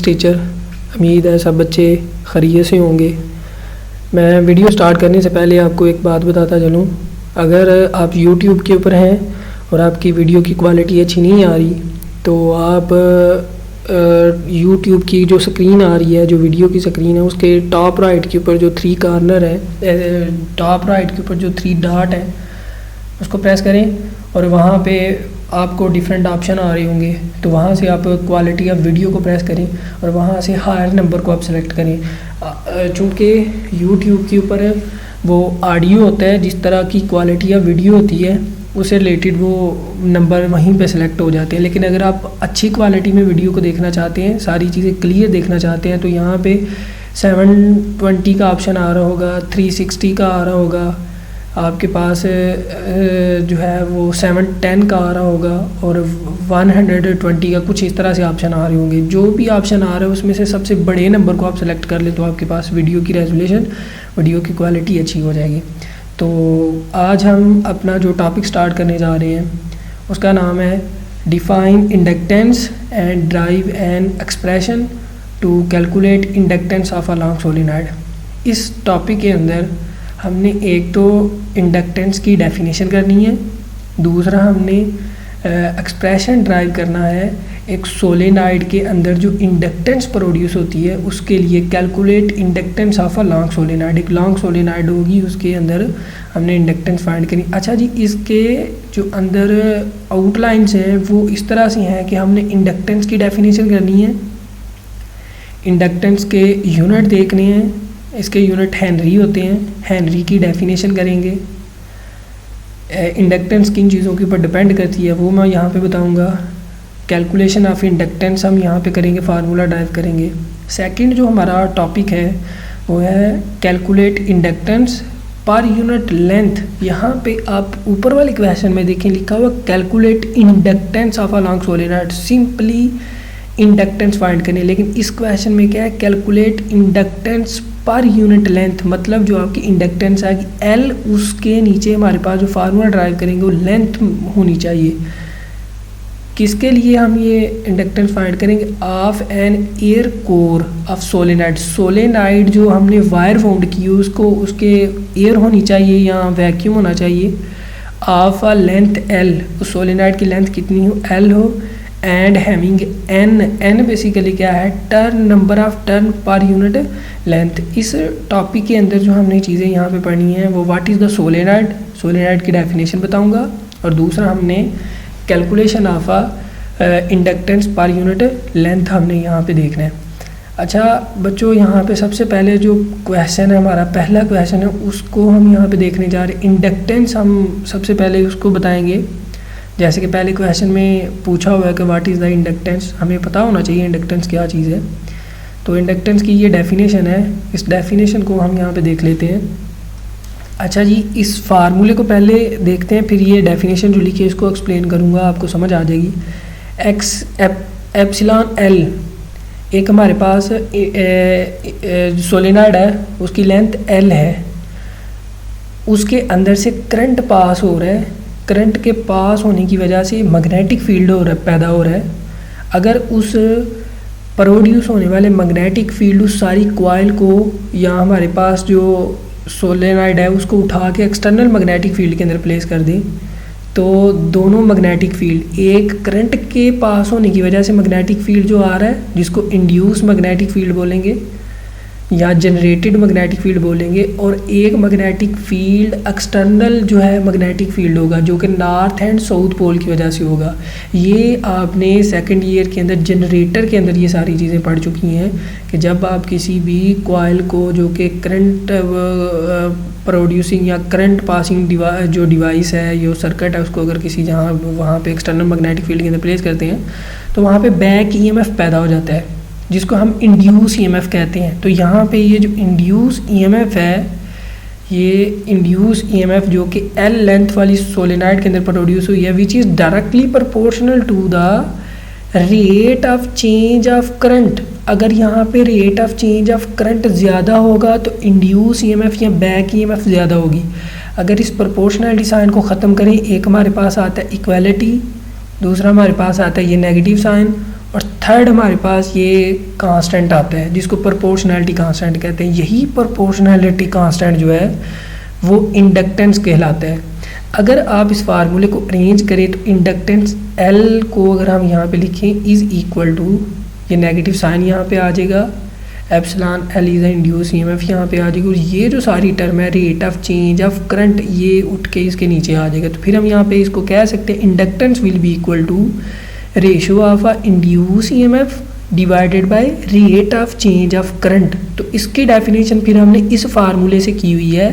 Teacher. उम्मीद है सब बच्चे खैरियत से होंगे। मैं वीडियो स्टार्ट करने से पहले आपको एक बात बताता चलूँ, अगर आप यूट्यूब के ऊपर हैं और आपकी वीडियो की क्वालिटी अच्छी नहीं आ रही तो आप यूट्यूब की जो स्क्रीन आ रही है, जो वीडियो की स्क्रीन है, उसके टॉप राइट के ऊपर जो 3 कॉर्नर है, टॉप राइट के ऊपर जो 3 डॉट है उसको प्रेस करें और वहाँ पे आपको डिफरेंट ऑप्शन आ रहे होंगे। तो वहाँ से आप क्वालिटी ऑफ वीडियो को प्रेस करें और वहाँ से हायर नंबर को आप सेलेक्ट करें। चूँकि यूट्यूब के ऊपर वो ऑडियो होता है, जिस तरह की क्वालिटी ऑफ वीडियो होती है उससे रिलेटेड वो नंबर वहीं पे सेलेक्ट हो जाते हैं। लेकिन अगर आप अच्छी क्वालिटी में वीडियो को देखना चाहते हैं, सारी चीज़ें क्लियर देखना चाहते हैं, तो यहाँ पे 720 का ऑप्शन आ रहा होगा, 360 का आ रहा होगा, आपके पास जो है वो 710 का आ रहा होगा और 120 का, कुछ इस तरह से ऑप्शन आ रहे होंगे। जो भी ऑप्शन आ रहा है उसमें से सबसे बड़े नंबर को आप सेलेक्ट कर लें तो आपके पास वीडियो की रेजोल्यूशन, वीडियो की क्वालिटी अच्छी हो जाएगी। तो आज हम अपना जो टॉपिक स्टार्ट करने जा रहे हैं उसका नाम है define inductance and drive an expression to calculate inductance of a long solenoid. इस टॉपिक के अंदर हमने एक तो इंडक्टेंस की डेफिनेशन करनी है, दूसरा हमने एक्सप्रेशन ड्राइव करना है एक सोलेनॉइड के अंदर जो इंडक्टेंस प्रोड्यूस होती है उसके लिए calculate inductance of a long solenoid. एक लॉन्ग सोलेनॉइड होगी, उसके अंदर हमने इंडक्टेंस फाइंड करनी। अच्छा जी, इसके जो अंदर आउटलाइंस हैं वो इस तरह से हैं कि हमने इंडक्टेंस की डेफिनेशन करनी है, इंडक्टेंस के यूनिट देखने हैं, इसके यूनिट हेनरी होते हैं, हेनरी की डेफिनेशन करेंगे। इंडक्टेंस किन चीज़ों के ऊपर डिपेंड करती है वो मैं यहाँ पे बताऊँगा। कैलकुलेशन ऑफ इंडक्टेंस हम यहाँ पे करेंगे, फार्मूला ड्राइव करेंगे। सेकंड जो हमारा टॉपिक है वो है कैलकुलेट इंडक्टेंस पर यूनिट लेंथ। यहाँ पे आप ऊपर वाले क्वेश्चन में देखें लिखा हुआ calculate inductance of a long solenoid, simply inductance find करनी है। लेकिन इस क्वेश्चन में क्या है, कैलकुलेट इंडक्टेंस पर यूनिट लेंथ, मतलब जो आपकी इंडक्टेंस आएगी एल, उसके नीचे हमारे पास जो फार्मूला ड्राइव करेंगे वो लेंथ होनी चाहिए। किसके लिए हम ये इंडक्टेंस फाइंड करेंगे, of an air core of solenoid. Solenoid जो हमने वायर फाउंड की उसको, उसके एयर होनी चाहिए या वैक्यूम होना चाहिए, ऑफ अ लेंथ एल, उस सोलेनॉइड की लेंथ कितनी हो, एल हो, एंड हैविंग एन बेसिकली क्या है, turn, number of turn per unit length. इस टॉपिक के अंदर जो हमने चीज़ें यहाँ पे पढ़नी है वो what is the solenoid, solenoid की डेफिनेशन बताऊँगा, और दूसरा हमने कैलकुलेशन ऑफ इंडक्टेंस पर यूनिट लेंथ हमने यहाँ पे देखना है। अच्छा बच्चों, यहाँ पे सबसे पहले जो क्वेश्चन है हमारा, पहला क्वेश्चन है, उसको हम यहाँ पे देखने जा रहे हैं। इंडक्टेंस हम सबसे पहले उसको बताएंगे। जैसे कि पहले क्वेश्चन में पूछा हुआ है कि व्हाट इज़ द इंडक्टेंस, हमें पता होना चाहिए इंडक्टेंस क्या चीज़ है। तो इंडक्टेंस की ये डेफिनेशन है, इस डेफिनेशन को हम यहाँ पे देख लेते हैं। अच्छा जी, इस फार्मूले को पहले देखते हैं, फिर ये डेफिनेशन जो लिखी है इसको एक्सप्लेन करूँगा, आपको समझ आ जाएगी। एप्सिलॉन एल, एक हमारे पास सोलेनॉइड है, उसकी लेंथ एल है, उसके अंदर से करंट पास हो रहा है, करंट के पास होने की वजह से मैग्नेटिक फील्ड हो रहा है, पैदा हो रहा है। अगर उस प्रोड्यूस होने वाले मैग्नेटिक फील्ड उस सारी कॉइल को या हमारे पास जो सोलेनॉइड है उसको उठा के एक्सटर्नल मैग्नेटिक फील्ड के अंदर प्लेस कर दें, तो दोनों मैग्नेटिक फील्ड, एक करंट के पास होने की वजह से मैग्नेटिक फील्ड जो आ रहा है जिसको इंड्यूस मैग्नेटिक फील्ड बोलेंगे या जनरेटेड मैग्नेटिक फील्ड बोलेंगे, और एक मैग्नेटिक फील्ड एक्सटर्नल जो है मैग्नेटिक फील्ड होगा जो कि नॉर्थ एंड साउथ पोल की वजह से होगा। ये आपने सेकंड ईयर के अंदर जनरेटर के अंदर ये सारी चीज़ें पढ़ चुकी हैं कि जब आप किसी भी कॉइल को जो कि करंट प्रोड्यूसिंग या करंट पासिंग जो डिवाइस है, जो सर्किट है, उसको अगर किसी जहाँ वहाँ पे एक्सटर्नल मैग्नेटिक फील्ड के अंदर प्लेस करते हैं तो वहाँ पे बैक ईएमएफ पैदा हो जाता है जिसको हम इंड्यूस ईएमएफ कहते हैं। तो यहाँ पे ये जो इंड्यूस ईएमएफ है, ये इंड्यूस ईएमएफ जो कि एल लेंथ वाली सोलेनॉइड के अंदर प्रोड्यूस हुई है, which is directly proportional to the rate of change of current. अगर यहाँ पे rate of change of current ज़्यादा होगा तो इंड्यूस ईएमएफ या बैक ईएमएफ ज़्यादा होगी। अगर इस प्रोपोर्शनलिटी साइन को ख़त्म करें, एक हमारे पास आता है इक्वालिटी, दूसरा हमारे पास आता है ये नेगेटिव साइन, और थर्ड हमारे पास ये कांस्टेंट आता है जिसको प्रोपोर्शनैलिटी कांस्टेंट कहते हैं। यही प्रोपोर्शनैलिटी कांस्टेंट जो है वो इंडक्टेंस कहलाता है। अगर आप इस फार्मूले को अरेंज करें तो इंडक्टेंस L को अगर हम यहाँ पे लिखें इज़ इक्वल टू, ये नेगेटिव साइन यहाँ पे आ जाएगा, epsilon L is induce EMF यहाँ पे आ जाएगी, और ये जो सारी टर्म है rate of change of current ये उठ के इसके नीचे आ जाएगा। तो फिर हम यहाँ पे इसको कह सकते हैं inductance will be equal to ratio of induce EMF divided by rate of change of current. तो इसकी डेफिनेशन फिर हमने इस फार्मूले से की हुई है,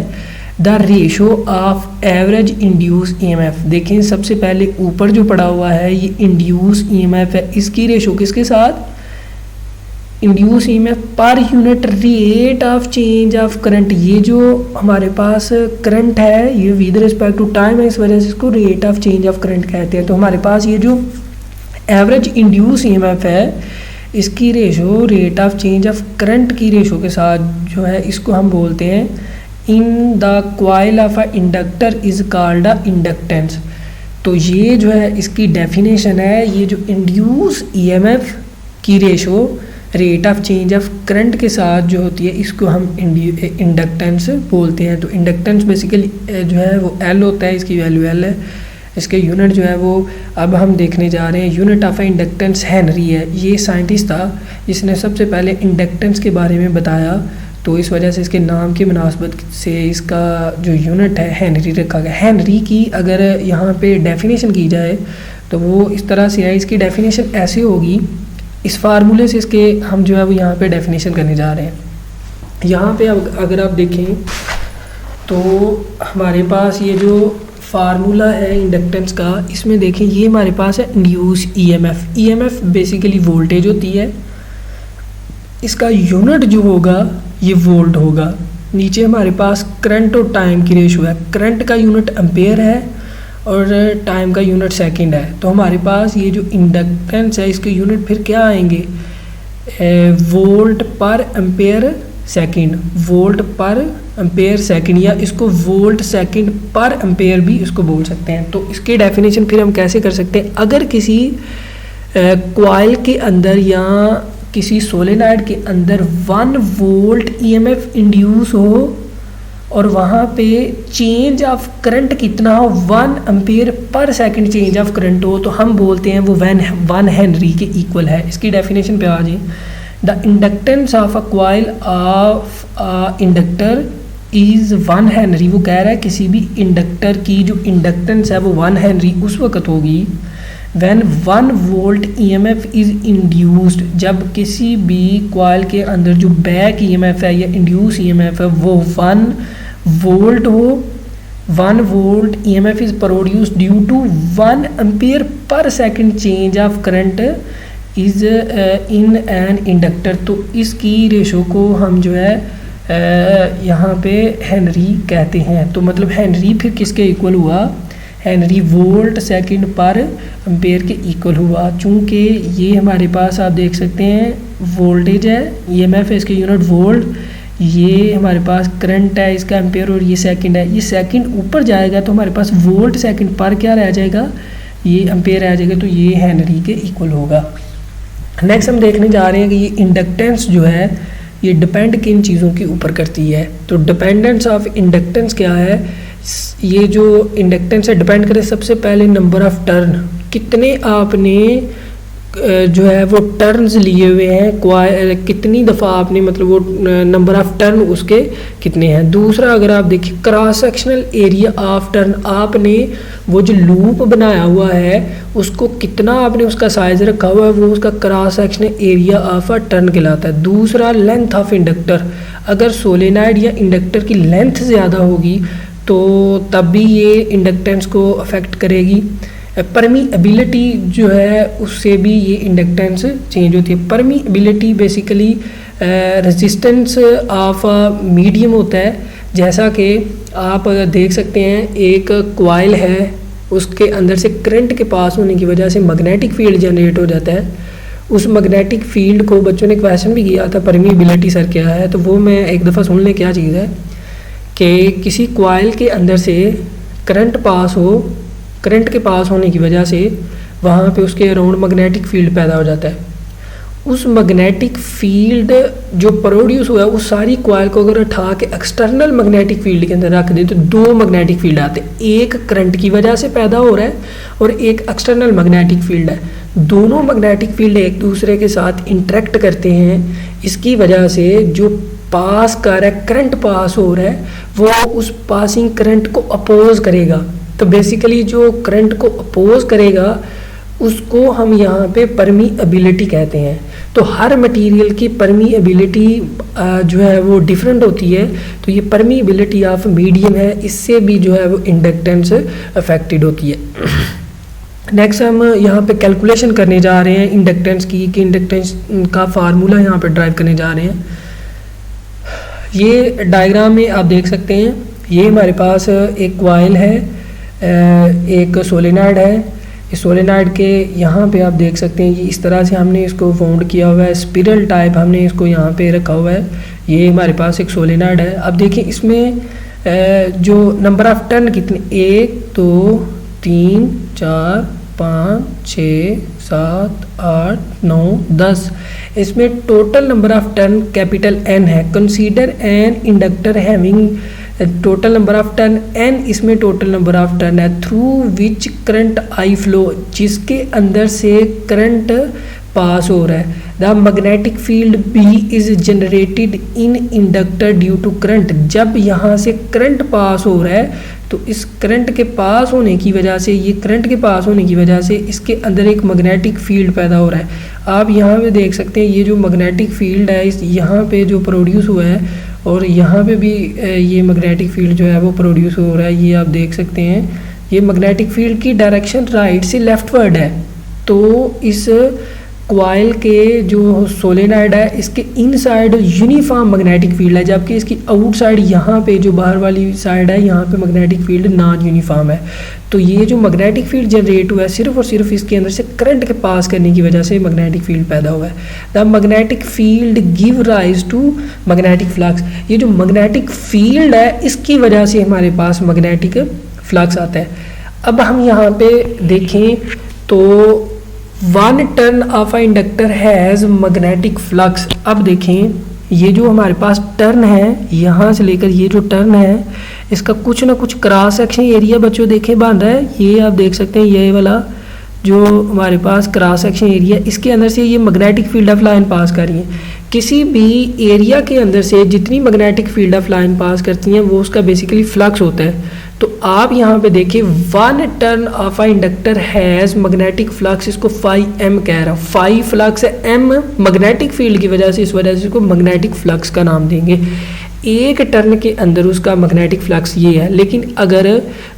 the ratio of average induce EMF। देखें सबसे पहले ऊपर जो पड़ा हुआ है ये इंड्यूस EMF है, इसकी रेशियो किसके साथ, induce EMF per unit rate of change of current. ये जो हमारे पास करंट है ये विद रिस्पेक्ट टू टाइम है, इस वजह से इसको rate of change of current कहते हैं। तो हमारे पास ये जो एवरेज इंड्यूस EMF है इसकी ratio rate of change of current की रेशो के साथ जो है इसको हम बोलते हैं in the coil of a inductor is called a inductance. तो ये जो है इसकी डेफिनेशन है, ये जो इंड्यूस EMF की ratio rate of change of current के साथ जो होती है इसको हम इंडक्टेंस बोलते हैं। तो इंडक्टेंस बेसिकली जो है वो L होता है, इसकी वैल्यू L है, इसके यूनिट जो है वो अब हम देखने जा रहे हैं। यूनिट ऑफ इंडक्टेंस हेनरी है, ये साइंटिस्ट था जिसने सबसे पहले इंडक्टेंस के बारे में बताया, तो इस वजह से इसके नाम की मुनासबत से इसका जो यूनिट है हेनरी रखा गया। हेनरी की अगर यहाँ पे डेफिनेशन की जाए तो वो इस तरह से है, इसकी डेफिनेशन ऐसे होगी, इस फार्मूले से इसके हम जो है वो यहाँ पे डेफिनेशन करने जा रहे हैं। यहाँ पे अगर आप देखें तो हमारे पास ये जो फार्मूला है इंडक्टेंस का, इसमें देखें ये हमारे पास है induce EMF। EMF basically voltage होती है, इसका यूनिट जो होगा ये वोल्ट होगा। नीचे हमारे पास करंट और टाइम की रेशो है, करंट का यूनिट एम्पेयर है और टाइम का यूनिट सेकंड है। तो हमारे पास ये जो इंडक्टेंस है इसके यूनिट फिर क्या आएंगे, volt per ampere second, volt per ampere second, या इसको वोल्ट सेकंड पर एम्पेयर भी इसको बोल सकते हैं। तो इसकी डेफिनेशन फिर हम कैसे कर सकते हैं, अगर किसी कॉइल के अंदर या किसी सोलेनॉइड के अंदर 1 वोल्ट EMF इंड्यूस हो और वहाँ पे चेंज ऑफ करंट कितना हो, 1 ampere per second change of current हो, तो हम बोलते हैं वो 1 हेनरी के इक्वल है। इसकी डेफिनेशन पे आ जाए, the inductance of a coil of inductor is 1 Henry. वो कह रहा है किसी भी इंडक्टर की जो इंडक्टेंस है वो 1 हेनरी उस वक्त होगी when 1 volt EMF is induced, जब किसी भी कॉइल के अंदर जो बैक EMF है या इंड्यूस EMF है वो 1 वोल्ट हो। 1 volt EMF is produced due to 1 ampere per second change of current is in an inductor. तो इसकी रेशो को हम जो है यहाँ पे हेनरी कहते हैं। तो मतलब हेनरी फिर किसके इक्वल हुआ, Henry volt second per ampere के इक्वल हुआ। चूँकि ये हमारे पास आप देख सकते हैं वोल्टेज है, EMF है, इसके यूनिट वोल्ट, ये हमारे पास करंट है इसका एम्पेयर, और ये सेकंड है, ये सेकंड ऊपर जाएगा तो हमारे पास वोल्ट सेकंड पर क्या रह जाएगा, ये एम्पेयर रह जाएगा, तो ये हेनरी के इक्वल होगा। नेक्स्ट हम देखने जा रहे हैं कि ये इंडक्टेंस जो है ये डिपेंड किन चीज़ों के ऊपर करती है। तो डिपेंडेंस ऑफ इंडक्टेंस क्या है, ये जो इंडक्टेंस है डिपेंड करे सबसे पहले नंबर ऑफ टर्न, कितने आपने जो है वो टर्न्स लिए हुए हैं, कितनी दफ़ा आपने मतलब वो नंबर ऑफ टर्न उसके कितने हैं। दूसरा अगर आप देखिए cross sectional area of turn, आपने वो जो लूप बनाया हुआ है उसको कितना आपने उसका साइज रखा हुआ है, वो उसका cross sectional area of a turn कहलाता है। दूसरा लेंथ ऑफ इंडक्टर, अगर सोलेनॉइड या इंडक्टर की लेंथ ज़्यादा होगी तो तब भी ये इंडक्टेंस को अफेक्ट करेगी। परमीएबिलिटी जो है उससे भी ये इंडक्टेंस चेंज होती है। परमीएबिलिटी बेसिकली रेजिस्टेंस ऑफ मीडियम होता है, जैसा कि आप देख सकते हैं एक कॉइल है उसके अंदर से करंट के पास होने की वजह से मैग्नेटिक फील्ड जनरेट हो जाता है। उस मैग्नेटिक फील्ड को बच्चों ने क्वेश्चन भी किया था परमीएबिलिटी सर क्या है, तो वो मैं एक दफ़ा सुन लें क्या चीज़ है कि किसी कॉइल के अंदर से करंट पास हो, करंट के पास होने की वजह से वहाँ पे उसके अराउंड मैग्नेटिक फील्ड पैदा हो जाता है। उस मैग्नेटिक फील्ड जो प्रोड्यूस हुआ है उस सारी कॉइल को अगर उठा के एक्सटर्नल मैग्नेटिक फील्ड के अंदर रख दें तो दो मैग्नेटिक फील्ड आते हैं, एक करंट की वजह से पैदा हो रहा है और एक एक्सटर्नल मैग्नेटिक फील्ड है। दोनों मैग्नेटिक फील्ड एक दूसरे के साथ इंटरेक्ट करते हैं, इसकी वजह से जो पास कर रहा है, करंट पास हो रहा है, वो उस पासिंग करंट को अपोज करेगा। तो बेसिकली जो करंट को अपोज करेगा उसको हम यहाँ पे परमीएबिलिटी कहते हैं। तो हर मटेरियल की परमीएबिलिटी जो है वो डिफरेंट होती है। तो ये परमीएबिलिटी ऑफ मीडियम है, इससे भी जो है वो इंडक्टेंस अफेक्टेड होती है। नेक्स्ट हम यहाँ पे कैलकुलेशन करने जा रहे हैं इंडक्टेंस की, कि इंडक्टेंस का फार्मूला यहाँ पे ड्राइव करने जा रहे हैं। ये डायग्राम में आप देख सकते हैं, ये हमारे पास एक कॉइल है, एक सोलेनॉइड है। इस सोलेनॉइड के यहाँ पे आप देख सकते हैं कि इस तरह से हमने इसको वाउंड किया हुआ है, स्पिरल टाइप हमने इसको यहाँ पे रखा हुआ है। ये हमारे पास एक सोलेनॉइड है। अब देखिए इसमें जो नंबर ऑफ टर्न कितने, 1 2 3 4 5 6 7 8 9 10, इसमें total number of turn capital N है। Consider an inductor having total number of turn n, इसमें टोटल नंबर ऑफ टर्न है through which current I flow, जिसके अंदर से करंट पास हो रहा है। The magnetic field B is generated in inductor due to current, जब यहाँ से करंट पास हो रहा है तो इस करंट के पास होने की वजह से, ये करंट के पास होने की वजह से इसके अंदर एक मैग्नेटिक फील्ड पैदा हो रहा है। आप यहाँ पे देख सकते हैं ये जो मैग्नेटिक फील्ड है इस यहाँ पे जो प्रोड्यूस हुआ है और यहाँ पे भी ये मैग्नेटिक फील्ड जो है वो प्रोड्यूस हो रहा है। ये आप देख सकते हैं ये मैग्नेटिक फील्ड की डायरेक्शन राइट से लेफ्टवर्ड है। तो इस कॉइल के जो सोलेनॉइड है इसके इनसाइड यूनिफॉर्म मैग्नेटिक फील्ड है, जबकि इसकी आउटसाइड यहाँ पे जो बाहर वाली साइड है यहाँ पे मैग्नेटिक फील्ड नॉन यूनिफॉर्म है। तो ये जो मैग्नेटिक फील्ड जनरेट हुआ है सिर्फ और सिर्फ इसके अंदर से करंट के पास करने की वजह से मैग्नेटिक फील्ड पैदा हुआ है। The magnetic field give rise to magnetic flux, ये जो मैग्नेटिक फील्ड है इसकी वजह से हमारे पास मैग्नेटिक फ्लक्स आता है। अब हम यहाँ पे देखें तो 1 turn off a inductor has magnetic flux. अब देखें ये जो हमारे पास टर्न है, यहाँ से लेकर ये जो टर्न है इसका कुछ ना कुछ क्रॉस सेक्शन एरिया बच्चों देखें बन रहा है। ये आप देख सकते हैं ये वाला जो हमारे पास क्रॉस सेक्शन एरिया, इसके अंदर से ये मैग्नेटिक फील्ड ऑफ लाइन पास कर रही है। किसी भी एरिया के अंदर से जितनी मैग्नेटिक फील्ड ऑफ लाइन पास करती हैं वो उसका बेसिकली फ्लक्स होता है। तो आप यहाँ पे देखिए 1 turn off a inductor has magnetic flux, इसको फाई m कह रहा हूँ। फाई फ्लक्स है, m मैग्नेटिक फील्ड की वजह से, इस वजह से इसको मैग्नेटिक फ्लक्स का नाम देंगे। एक टर्न के अंदर उसका मैग्नेटिक फ्लक्स ये है, लेकिन अगर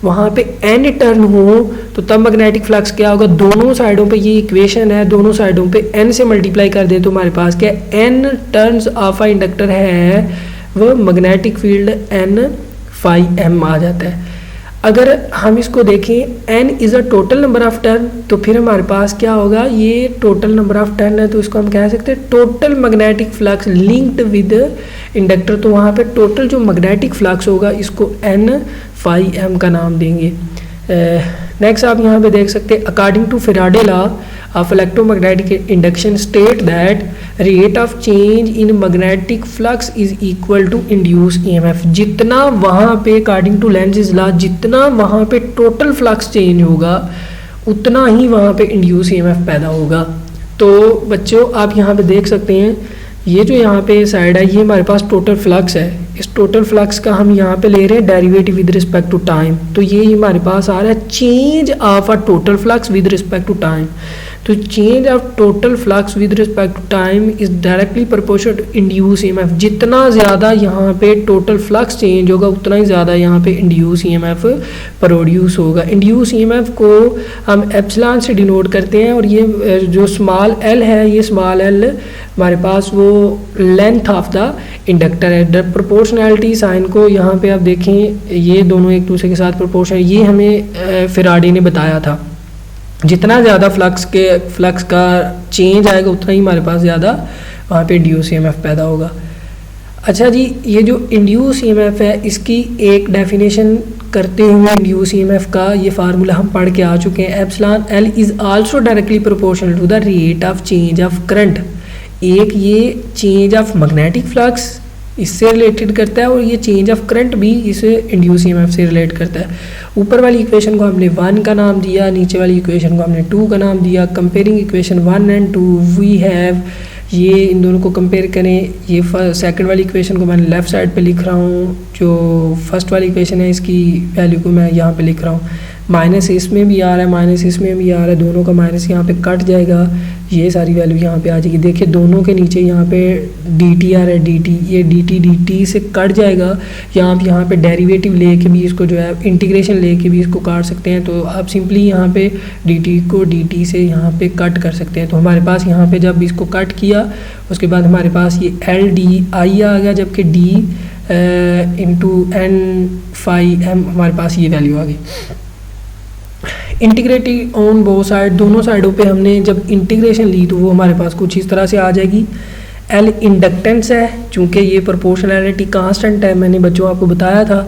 वहाँ पे n टर्न हो तो तब मैग्नेटिक फ्लक्स क्या होगा, दोनों साइडों पे ये इक्वेशन है, दोनों साइडों पे n से मल्टीप्लाई कर दें तो हमारे पास क्या है, n turns of a inductor है वो magnetic field n phi m आ जाता है। अगर हम इसको देखें n is a total number of turn, तो फिर हमारे पास क्या होगा, ये टोटल नंबर ऑफ टर्न है तो इसको हम कह सकते हैं total magnetic flux linked with inductor. तो वहाँ पे टोटल जो मैग्नेटिक फ्लक्स होगा इसको n फाई m का नाम देंगे। नेक्स्ट आप यहाँ पे देख सकते हैं according to Faraday law of electromagnetic induction state that rate of change in magnetic flux is equal to induce EMF. जितना वहाँ पे अकॉर्डिंग टू लेंज़ लॉ जितना वहाँ पे टोटल फ्लक्स चेंज होगा उतना ही वहाँ पे इंड्यूस ईएमएफ पैदा होगा। तो बच्चों आप यहाँ पे देख सकते हैं ये जो यहाँ पे साइड है ये हमारे पास टोटल फ्लक्स है। इस टोटल फ्लक्स का हम यहाँ पे ले रहे हैं derivative with respect to time. तो ये हमारे पास आ रहा है change of a total flux with respect to time. तो change of total flux with respect to time is directly proportional to induce EMF. जितना ज़्यादा यहाँ पे टोटल फ्लक्स चेंज होगा उतना ही ज़्यादा यहाँ पे इंड्यूस ईएमएफ प्रोड्यूस होगा। इंड्यूस ईएमएफ को हम एप्सिलॉन से डिनोट करते हैं और ये जो स्मॉल एल है ये स्मॉल एल हमारे पास वो लेंथ ऑफ द इंडक्टर है। प्रोपोर्शनैलिटी साइन को यहाँ पे आप देखें ये दोनों एक दूसरे के साथ प्रोपोर्शनल, ये हमें फैराडे ने बताया था। जितना ज़्यादा फ्लक्स का चेंज आएगा उतना ही हमारे पास ज़्यादा वहाँ पे इंड्यूस ईएमएफ पैदा होगा। अच्छा जी, ये जो इंड्यूस ईएमएफ है इसकी एक डेफिनेशन करते हुए इंड्यूस ईएमएफ का ये फार्मूला हम पढ़ के आ चुके हैं। Epsilon L is also directly proportional to the rate of change of current एक ये चेंज ऑफ मैग्नेटिक फ्लक्स इससे रिलेटेड करता है और ये चेंज ऑफ करंट भी इसे इंड्यूस ईएमएफ से रिलेट करता है। ऊपर वाली इक्वेशन को हमने 1 का नाम दिया, नीचे वाली इक्वेशन को हमने 2 का नाम दिया। Comparing equation 1 and 2 we have, ये इन दोनों को कंपेयर करें। ये सेकंड वाली इक्वेशन को मैं लेफ़्ट साइड पे लिख रहा हूँ, जो फर्स्ट वाली इक्वेशन है इसकी वैल्यू को मैं यहाँ पे लिख रहा हूँ। माइनस इसमें भी आ रहा है, माइनस इसमें भी आ रहा है, दोनों का माइनस यहाँ पे कट जाएगा, ये सारी वैल्यू यहाँ पे आ जाएगी। देखिए दोनों के नीचे यहाँ पे dt आ रहा है, dt, ये dt से कट जाएगा। यहाँ पे डेरिवेटिव लेके भी इसको जो है इंटीग्रेशन लेके भी इसको काट सकते हैं। तो आप सिंपली यहाँ पे dt को dt से यहाँ पे कट कर सकते हैं। तो हमारे पास यहाँ पे जब इसको कट किया उसके बाद हमारे पास ये LDI आ गया, जबकि d इंटू n/m हमारे पास ये वैल्यू आ गई। इंटीग्रेटिंग ऑन बोथ साइड, दोनों साइडों पे हमने जब इंटीग्रेशन ली तो वो हमारे पास कुछ इस तरह से आ जाएगी। L इंडक्टेंस है, चूँकि ये प्रोपोर्शनैलिटी कांस्टेंट है, मैंने बच्चों आपको बताया था,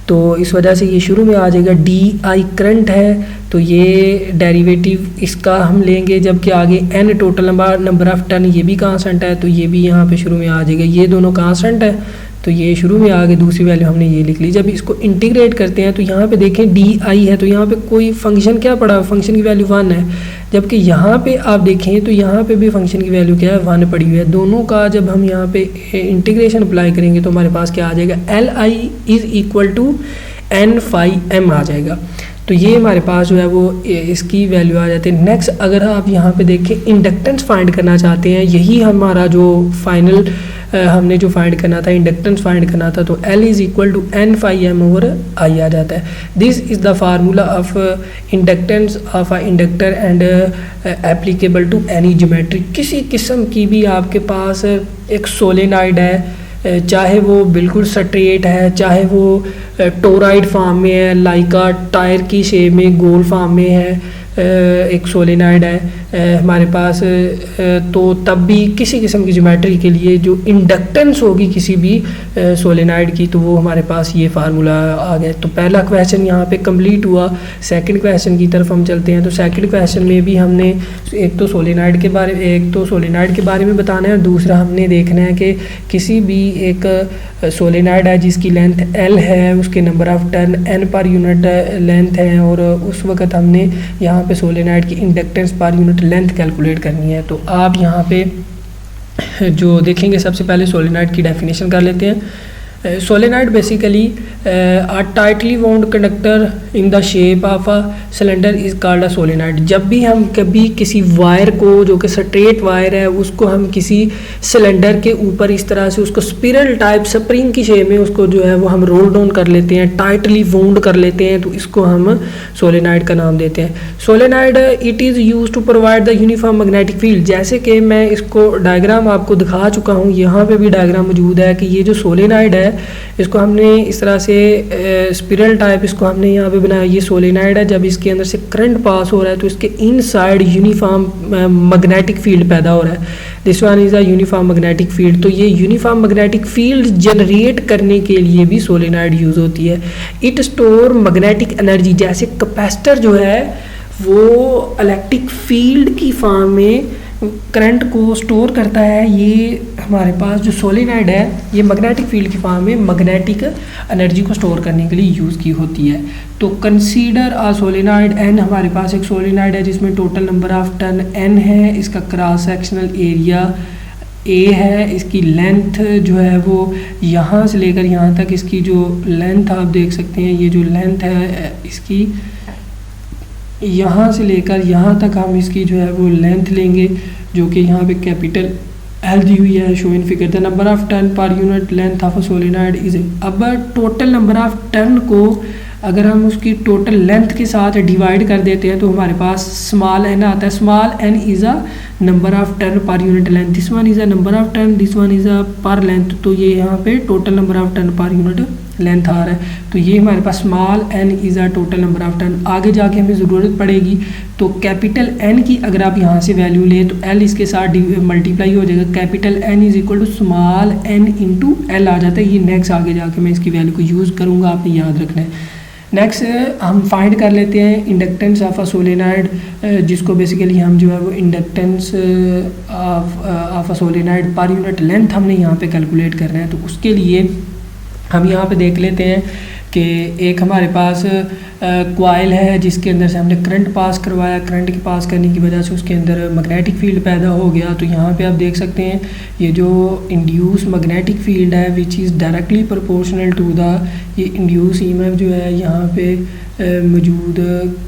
तो इस वजह से ये शुरू में आ जाएगा। DI करंट है, तो ये डेरिवेटिव इसका हम लेंगे, जबकि आगे n total number of turn ये भी कांस्टेंट है, तो ये भी यहाँ पे शुरू में आ जाएगा। ये दोनों कांस्टेंट है तो ये शुरू में आ गए, दूसरी वैल्यू हमने ये लिख ली। जब इसको इंटीग्रेट करते हैं तो यहाँ पे देखें DI है, तो यहाँ पे कोई फंक्शन क्या पड़ा, फंक्शन की वैल्यू 1 है, जबकि यहाँ पे आप देखें तो यहाँ पे भी फंक्शन की वैल्यू क्या है, 1 पड़ी हुई है। दोनों का जब हम यहाँ पे इंटीग्रेशन अप्लाई करेंगे तो हमारे पास क्या आ जाएगा, LI = n/m आ जाएगा। तो ये हमारे पास जो है वो इसकी वैल्यू आ जाती है। नेक्स्ट अगर आप यहाँ पे देखें इंडक्टेंस फाइंड करना चाहते हैं, यही हमारा जो फाइनल हमने जो फाइंड करना था, इंडक्टेंस फाइंड करना था, तो L = n/m/I आ जाता है। This is the formula of inductance of a inductor and applicable to any geometry. किसी किस्म की भी आपके पास एक सोलेनॉइड है, चाहे वो बिल्कुल स्ट्रेट है, चाहे वो टोराइड फॉर्म में है, लाइका टायर की शेप में गोल फॉर्म में है, एक सोलेनॉइड है हमारे पास, तो तब भी किसी किस्म की ज्योमेट्री के लिए जो इंडक्टेंस होगी किसी भी सोलेनॉइड की, तो वो हमारे पास ये फार्मूला आ गया। तो पहला क्वेश्चन यहाँ पे कंप्लीट हुआ। सेकंड क्वेश्चन की तरफ हम चलते हैं। तो सेकंड क्वेश्चन में भी हमने एक तो सोलेनॉइड के बारे में बताना है, और दूसरा हमने देखना है कि किसी भी एक सोलेनॉइड है जिसकी लेंथ L है, उसके नंबर ऑफ टर्न n पर यूनिट लेंथ है, और उस वक्त हमने यहाँ पे सोलेनॉइड की इंडक्टेंस पर यूनिट लेंथ कैलकुलेट करनी है। तो आप यहाँ पे जो देखेंगे, सबसे पहले सोलेनॉइड की डेफिनेशन कर लेते हैं। Solenoid basically a tightly wound conductor in the shape of a cylinder is called a solenoid. जब भी हम कभी किसी वायर को, जो कि स्ट्रेट वायर है, उसको हम किसी सिलेंडर के ऊपर इस तरह से उसको स्पिरल टाइप स्प्रिंग की शेप में उसको जो है वो हम रोल डाउन कर लेते हैं, टाइटली वाउंड कर लेते हैं, तो इसको हम सोलेनॉइड का नाम देते हैं। Solenoid it is use to provide the uniform magnetic field. जैसे कि मैं इसको डायग्राम आपको दिखा चुका हूँ, यहाँ पे भी डायग्राम मौजूद है कि ये जो सोलेनॉइड है इसको हमने इस तरह से स्पिरल टाइप इसको हमने यहाँ पे बनाया। ये सोलेनॉइड है, जब इसके अंदर से करंट पास हो रहा है तो इसके इनसाइड यूनिफॉर्म मैग्नेटिक फील्ड पैदा हो रहा है। This one is a uniform magnetic field. तो ये यूनिफॉर्म मैग्नेटिक फील्ड जनरेट करने के लिए भी सोलेनॉइड यूज होती है। इट स्टोर मैग्नेटिक एनर्जी, जैसे कैपेसिटर जो है वो इलेक्ट्रिक फील्ड की फॉर्म में करंट को स्टोर करता है। ये हमारे पास जो सोलेनॉइड है ये मैग्नेटिक फील्ड की फॉर्म में मैग्नेटिक एनर्जी को स्टोर करने के लिए यूज़ की होती है। तो कंसीडर अ सोलेनॉइड एन, हमारे पास एक सोलेनॉइड है जिसमें total number of turn n है, इसका क्रॉस सेक्शनल एरिया a है, इसकी लेंथ जो है वो यहाँ से लेकर यहाँ तक, इसकी जो लेंथ आप देख सकते हैं, ये जो लेंथ है इसकी यहाँ से लेकर यहाँ तक हम इसकी जो है वो लेंथ लेंगे, जो कि यहाँ पे कैपिटल L दी हुई है, show in figure. The number of turn per unit length of a solenoid is. अब टोटल नंबर ऑफ टर्न को अगर हम उसकी टोटल लेंथ के साथ डिवाइड कर देते हैं तो हमारे पास स्मॉल n आता है। Small n is a number of turn per unit length, this one is a number of टर्न, दिस वन इज़ अ पर लेंथ। तो ये यहाँ पे total number of turn per unit length आ रहा है। तो ये हमारे पास small n is a total number of turn. आगे जाके हमें ज़रूरत पड़ेगी तो कैपिटल N की अगर आप यहाँ से वैल्यू लें तो L इसके साथ मल्टीप्लाई हो जाएगा। Capital N is equal to small n into L आ जाता है। ये नेक्स्ट आगे जाके मैं इसकी वैल्यू को यूज़ करूँगा, आपने याद रखना है। नेक्स्ट हम फाइंड कर लेते हैं इंडक्टेंस ऑफ अ सोलेनाइड, जिसको बेसिकली हम जो है वो inductance of a solenoid per unit length हमने यहाँ पे कैलकुलेट करना है। तो उसके लिए हम यहाँ पे देख लेते हैं कि एक हमारे पास कॉइल है जिसके अंदर से हमने करंट पास करवाया। करंट के पास करने की वजह से उसके अंदर मैग्नेटिक फील्ड पैदा हो गया। तो यहाँ पे आप देख सकते हैं ये जो इंड्यूस मैग्नेटिक फील्ड है which is directly proportional to the, ये इंड्यूस ईएमएफ जो है यहाँ पे मौजूद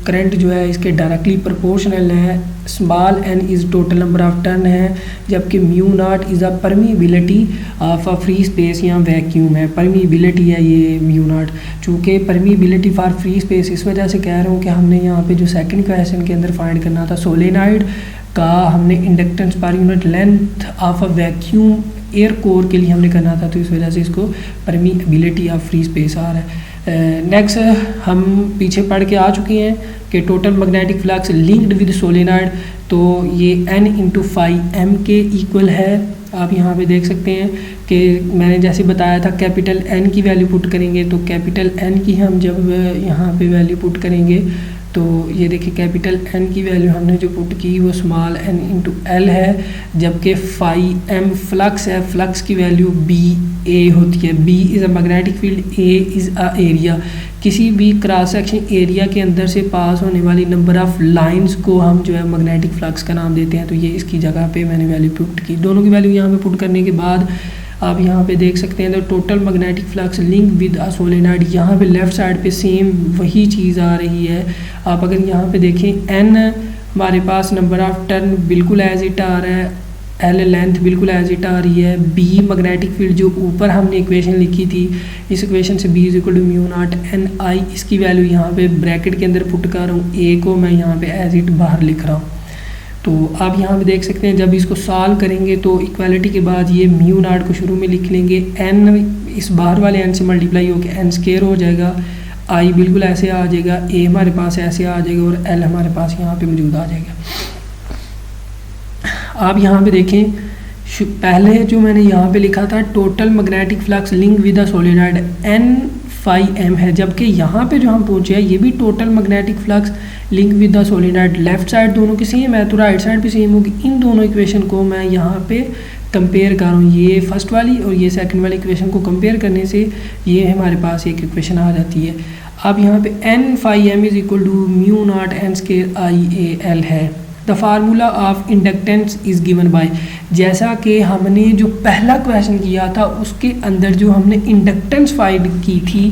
करंट जो है इसके डायरेक्टली प्रोपोर्शनल है। Small N is total number of turn है, जबकि mu naught is a permeability of a free space या वैक्यूम है। परमीबिलिटी है ये म्यू नॉट, चूँकि परमीबिलिटी फॉर फ्री स्पेस इस वजह से कह रहा हूँ कि हमने यहाँ पे जो सेकंड क्वेश्चन के अंदर फाइंड करना था सोलेनाइड का, हमने इंडक्टेंस पर unit length of a vacuum air core के लिए हमने करना था, तो इस वजह से इसको परमीबिलिटी ऑफ फ्री स्पेस आ रहा है। नेक्स्ट हम पीछे पढ़ के आ चुके हैं कि total magnetic flux linked with solenoid, तो ये n इंटू फाई एम के इक्वल है। आप यहाँ पे देख सकते हैं कि मैंने जैसे बताया था कैपिटल N की वैल्यू पुट करेंगे, तो कैपिटल N की हम जब यहाँ पे वैल्यू पुट करेंगे तो ये देखिए कैपिटल N की वैल्यू हमने जो पुट की वो स्मॉल n इंटू एल है, जबकि फाई एम फ्लक्स है, फ्लक्स की वैल्यू बी ए होती है। B is a magnetic field, A is a area. किसी भी क्रॉस सेक्शन एरिया के अंदर से पास होने वाली नंबर ऑफ़ लाइंस को हम जो है मैग्नेटिक फ्लक्स का नाम देते हैं। तो ये इसकी जगह पे मैंने वैल्यू पुट की। दोनों की वैल्यू यहाँ पे पुट करने के बाद आप यहाँ पे देख सकते हैं तो total magnetic flux link with a solenoid, यहाँ पे लेफ़्ट साइड पे सेम वही चीज़ आ रही है। आप अगर यहाँ पे देखें n हमारे पास नंबर ऑफ़ टर्न बिल्कुल एज इट आ रहा है, एल लेंथ बिल्कुल एज इट आ रही है, बी मैग्नेटिक फील्ड जो ऊपर हमने इक्वेशन लिखी थी, इस इक्वेशन से B is equal to mu naught N I, इसकी वैल्यू यहाँ पे ब्रैकेट के अंदर पुट कर रहा हूँ, ए को मैं यहाँ पे एज इट बाहर लिख रहा हूँ। तो आप यहाँ पे देख सकते हैं जब इसको सॉल्व करेंगे तो इक्वालिटी के बाद ये म्यू नॉट को शुरू में लिख लेंगे, एन इस बाहर वाले एन से मल्टीप्लाई होकर एन स्क्वायर हो जाएगा, आई बिल्कुल ऐसे आ जाएगा, ए हमारे पास ऐसे आ जाएगा और एल हमारे पास यहाँ पे मौजूद आ जाएगा। आप यहाँ पे देखें पहले जो मैंने यहाँ पे लिखा था total magnetic flux link with a solenoid N phi M है, जबकि यहाँ पे जो हम पहुँचे हैं ये भी total magnetic flux link with the solenoid, left side दोनों की सेम है तो राइट साइड भी सेम होगी। इन दोनों इक्वेशन को मैं यहाँ पे कंपेयर कर रहा हूँ, ये फर्स्ट वाली और ये सेकंड वाली इक्वेशन को कंपेयर करने से ये हमारे पास एक इक्वेशन आ जाती है। अब यहाँ पे N phi M is equal to mu naught N square I A L है। The formula of inductance is given by, जैसा कि हमने जो पहला क्वेश्चन किया था उसके अंदर जो हमने इंडक्टेंस फाइंड की थी,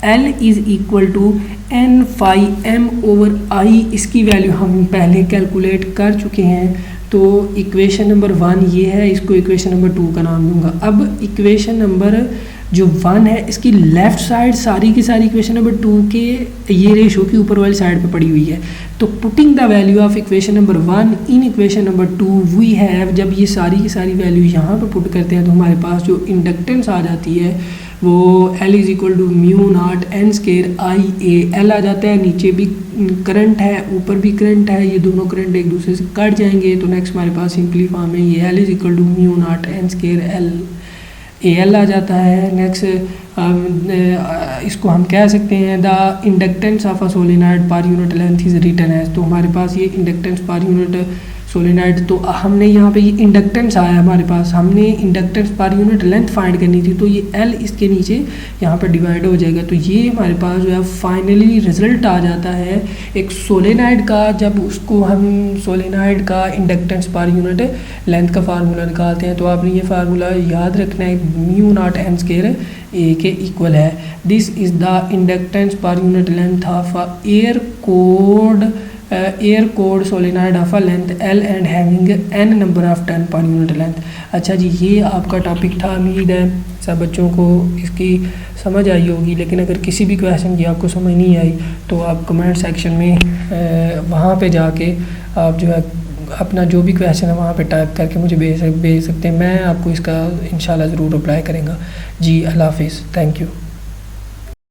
L is equal to N phi M over I, इसकी वैल्यू हम पहले कैलकुलेट कर चुके हैं। तो इक्वेशन नंबर 1 ये है, इसको इक्वेशन नंबर 2 का नाम दूंगा। अब इक्वेशन नंबर जो 1 है इसकी लेफ़्ट साइड सारी की सारी इक्वेशन नंबर 2 के ये रेशो की ऊपर वाली साइड पे पड़ी हुई है। तो putting the value of equation number 1 in equation number 2 we have, जब ये सारी की सारी वैल्यू यहाँ पे पुट करते हैं तो हमारे पास जो इंडक्टेंस आ जाती है वो L is equal to mu naught N square I A L आ जाता है। नीचे भी करंट है ऊपर भी करंट है, ये दोनों करंट एक दूसरे से कट जाएंगे। तो नेक्स्ट हमारे पास सिंपली फॉर्म है ये L is equal to mu naught N square L A L आ जाता है। नेक्स्ट इसको हम कह सकते हैं the inductance of a solenoid per unit length is written as, तो हमारे पास ये इंडक्टेंस पर यूनिट सोलेनाइड, तो हमने यहाँ पे ये इंडक्टेंस आया हमारे पास, हमने इंडक्टेंस पर यूनिट लेंथ फाइंड करनी थी, तो ये L इसके नीचे यहाँ पर डिवाइड हो जाएगा। तो ये हमारे पास जो है फाइनली रिजल्ट आ जाता है एक सोलेनाइड का। जब उसको हम सोलेनाइड का इंडक्टेंस पर यूनिट लेंथ का फार्मूला निकालते हैं तो आपने ये फार्मूला याद रखना है, म्यू नॉट एन स्क्वायर ए के इक्वल है। दिस इज़ द इंडक्टेंस पर unit length of a air code solenoid of a length L and having n number of turn per unit length. अच्छा जी, ये आपका टॉपिक था। उम्मीद है सब बच्चों को इसकी समझ आई होगी, लेकिन अगर किसी भी क्वेश्चन की आपको समझ नहीं आई तो आप कमेंट सेक्शन में वहाँ पे जाके आप जो है अपना जो भी क्वेश्चन है वहाँ पे टाइप करके मुझे भेज सकते हैं। मैं आपको इसका इंशाल्लाह ज़रूर रिप्लाई करेंगे। जी अल्लाह हाफिज़, थैंक यू।